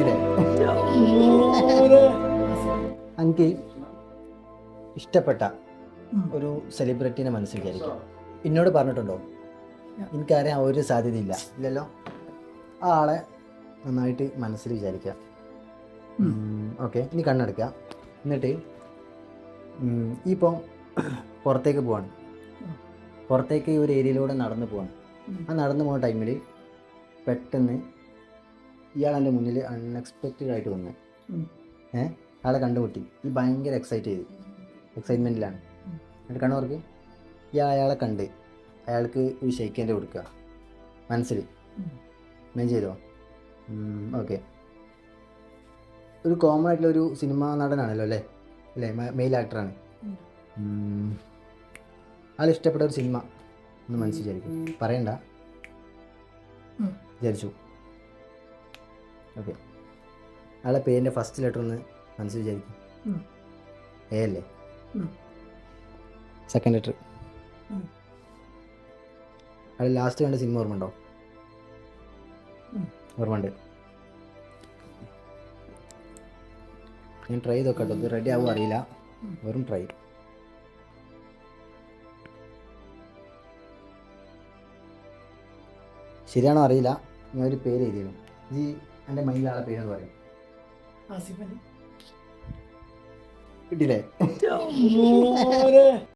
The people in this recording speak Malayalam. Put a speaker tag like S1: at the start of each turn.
S1: കിട്ടിയില്ലേ? എനിക്ക് ഇഷ്ടപ്പെട്ട ഒരു സെലിബ്രിറ്റീനെ മനസ്സിൽ വിചാരിക്കാം. എന്നോട് പറഞ്ഞിട്ടുണ്ടോ? എനിക്കറിയാൻ ഒരു സാധ്യതയില്ല. ഇല്ലല്ലോ? ആ ആളെ നന്നായിട്ട് മനസ്സിൽ വിചാരിക്കുക. ഓക്കെ, ഇനി കണ്ണെടുക്കുക. എന്നിട്ട് ഇപ്പം പുറത്തേക്ക് പോവാണ്. പുറത്തേക്ക് ഈ ഒരു ഏരിയയിലൂടെ നടന്നു പോവാണ്. ആ നടന്നു പോകുന്ന ടൈമിൽ പെട്ടെന്ന് ഇയാൾ എൻ്റെ മുന്നിൽ അൺഎക്സ്പെക്റ്റഡ് ആയിട്ട് വന്ന് ആളെ കണ്ടുമുട്ടി. ഈ ഭയങ്കര എക്സൈറ്റ്മെൻറ്റിലാണ്. എന്നിട്ട് കണ്ണവർക്ക് അയാളെ കണ്ട് അയാൾക്ക് ഒരു ഷെയ്ക്കേൻ്റെ കൊടുക്കുക മനസ്സിൽ. ഞാൻ ചെയ്തോ? ഓക്കെ. ഒരു കോമൺ ആയിട്ടുള്ള ഒരു സിനിമാ നടനാണല്ലോ അല്ലേ? മെയിൽ ആക്ടറാണ്. ആൾ ഇഷ്ടപ്പെട്ട ഒരു സിനിമ ഒന്ന് മനസ്സിൽ വിചാരിക്കും. പറയണ്ട, വിചാരിച്ചു. ഓക്കെ. ആളെ പേരിൻ്റെ ഫസ്റ്റ് ലെറ്റർ ഒന്ന് മനസ്സിൽ വിചാരിക്കും. എ അല്ലേ? Second letter. ആൾ ലാസ്റ്റ് കണ്ട സിനിമ ഓർമ്മ ഉണ്ടോ? ഓർമ്മ ഉണ്ട്. ഞാൻ ട്രൈ ചെയ്ത് നോക്കട്ടോ. ഇത് റെഡി ആവുമോ അറിയില്ല. വെറും ട്രൈ. ശരിയാണോ അറിയില്ല. ഞാൻ ഒരു പേര് എഴുതിയിരുന്നു. ഈ എൻ്റെ മൈൻഡിൽ ആളെ പേരെന്ന് പറയും. കിട്ടിയില്ലേ?